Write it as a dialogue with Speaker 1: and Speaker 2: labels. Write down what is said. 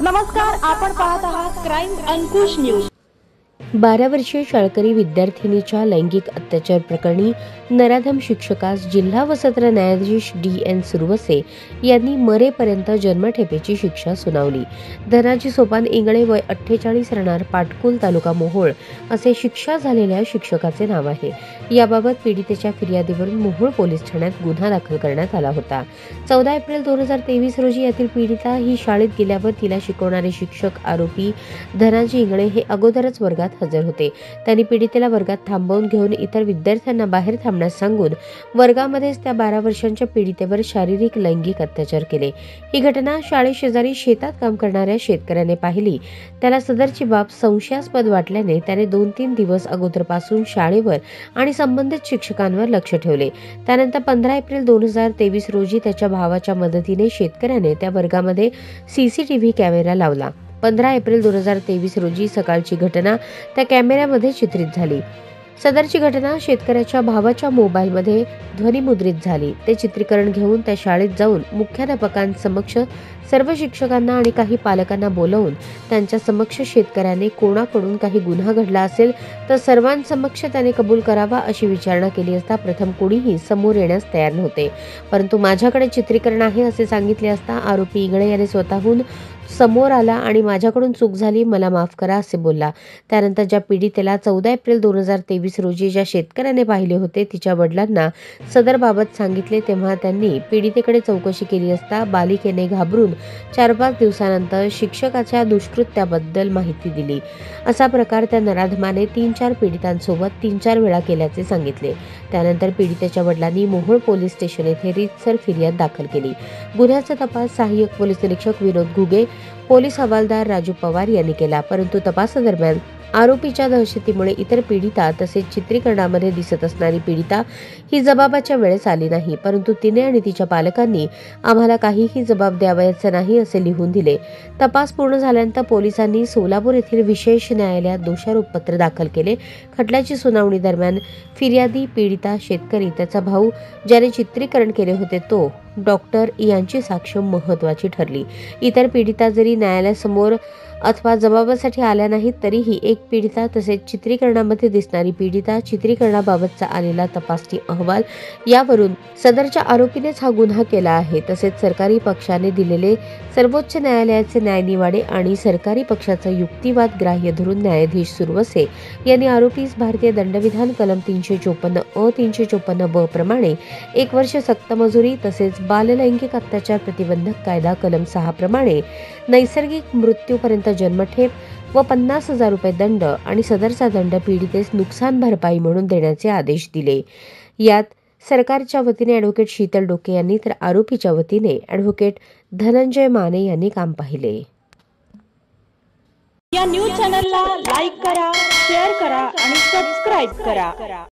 Speaker 1: नमस्कार, आपण पाहत आहात क्राईम अंकुश न्यूज।
Speaker 2: 12 वर्षीय शाळकरी विद्यार्थिनीच्या लैंगिक अत्याचार प्रकरणी नराधम शिक्षकास जिल्हा व सत्र न्यायाधीश DN सुरवसे यांनी मरेपर्यंत जन्मठेपेची शिक्षा सुनावली। धनाजी सोपान इंगळे वय 48 राहणार पाटकुल तालुका मोहोळ असे शिक्षा झालेल्या शिक्षकाचे नाव आहे। याबाबत पीडितेच्या फिर्यादीवरून मोहोळ पोलीस ठाण्यात गुन्हा दाखल करण्यात आला होता। 14 एप्रिल 2023 रोजी यातील पीडिता ही शाळेत गेल्यावर तिला शिकवणारे शिक्षक आरोपी धनाजी इंगळे हे अगोदरच वर्गात हजर होते। त्यांनी पीडितेला वर्गात थांबवून घेऊन इतर विद्यार्थ्यांना बाहेर थांबण्यास सांगून वर्गामध्येच त्या 12 वर्षांच्या पीडितेवर शारीरिक लैंगिक अत्याचार केले। ही घटना शाळेशेजारी शेतात काम करणाऱ्या शेतकऱ्याने पाहिली। त्याला सदरची बाब संशयास्पद वाटल्याने त्याने 2-3 दिवस अगोदरपासून शाळेवर आणि संबंधित शिक्षकांवर लक्ष ठेवले। त्यानंतर 15 एप्रिल 2023 रोजी त्याच्या भावाच्या मदतीने शेतकऱ्याने त्या वर्गामध्ये CCTV कॅमेरा लावला। 15 एप्रिल 2023 रोजी सकाळची घटना त्या कॅमेऱ्यामध्ये चित्रित झाली। सदरची घटना शेतकऱ्याच्या भावाच्या मोबाईलमध्ये ध्वनिमुद्रित झाली। ते चित्रीकरण घेऊन त्या शाळेत जाऊन मुख्याध्यापकांसमक्ष सर्व शिक्षकांना आणि काही पालकांना बोलावून त्यांच्या समक्ष शेतकऱ्याने कोणाकडून काही गुन्हा घडला असेल तर सर्वांसमक्ष त्याने कबूल करावा अशी विचारणा केली असता प्रथम कोणीही समोर येण्यास तयार नव्हते। परंतु माझ्याकडे चित्रीकरण आहे असे सांगितले असता आरोपी इंगळे याने स्वतःहून समोर आला आणि माझ्याकडून चूक झाली, मला माफ करा असे बोलला। त्यानंतर ज्या पीडितेला 14 एप्रिल 2023 रोजी ज्या शेतकऱ्याने पाहिले होते तिच्या वडिलांना सदर बाबत सांगितले, तेव्हा त्यांनी पीडितेकडे चौकशी केली असता बालिकेने घाबरून 4-5 दिवसानंतर शिक्षकाच्या दुष्कृत्याबद्दल माहिती दिली। असा प्रकार त्या नराधमाने 3-4 पीडितांसोबत 3-4 वेळा केल्याचे सांगितले। त्यानंतर पीडितेच्या वडिलांनी मोहोळ पोलीस स्टेशन येथे रीतसर फिर्याद दाखल केली। गुन्ह्याचा तपास सहाय्यक पोलीस निरीक्षक विनोद घुगे, पोलीस हवालदार राजू पवार यांनी केला। परंतु तपासादरम्यान आरोपीच्या दहशतीमुळे इतर पीडिता तसेच चित्रीकरणामध्ये दिसत असणारी पीडिता ही जबाबाच्या वेळेस आली नाही, परंतु तिने आणि तिच्या पालकांनी आम्हाला काहीही जबाब द्यावयाचा नाही असे लिहून दिले। तपास पूर्ण झाल्यानंतर पोलिसांनी सोलापूर येथील विशेष न्यायालयात दोषारोपपत्र दाखल केले। खटल्याची सुनावणी दरम्यान फिर्यादी, पीडिता, शेतकरी, त्याचा भाऊ ज्याने चित्रीकरण केले होते तो, डॉक्टर यांची साक्ष महत्त्वाची ठरली। इतर पीडिता जरी न्यायालयासमोर अथवा जबाबासाठी आल्या नाहीत तरीही एक पीडिता तसेच चित्रीकरणामध्ये दिसणारी पीडिता, चित्रीकरणाबाबतचा आलेला तपासणी अहवाल यावरून सदरच्या आरोपीनेच हा गुन्हा केला आहे। तसेच सरकारी पक्षाने दिलेले सर्वोच्च न्यायालयाचे न्यायनिवाडे आणि सरकारी पक्षाचा युक्तिवाद ग्राह्य धरून न्यायाधीश सुरवसे यांनी आरोपीस भारतीय दंडविधान कलम 354 अ 354 ब प्रमाणे 1 वर्ष सक्तमजुरी तसेच बाललैंगिक अत्याचार प्रतिबंधक कायदा कलम 6 प्रमाणे नैसर्गिक मृत्यूपर्यंत जन्मठेप व 50,000 रुपये दंड आणि सदरचा दंड पीडितेस नुकसान भरपाई म्हणून देण्याचे आदेश दिले। यात सरकारच्या वतीने ॲडव्होकेट शीतल डोके यांनी तर आरोपीच्या वतीने ॲडव्होकेट धनंजय माने यांनी काम पाहिले।
Speaker 1: या न्यूज चॅनलला लाईक करा, शेअर करा आणि सबस्क्राइब करा।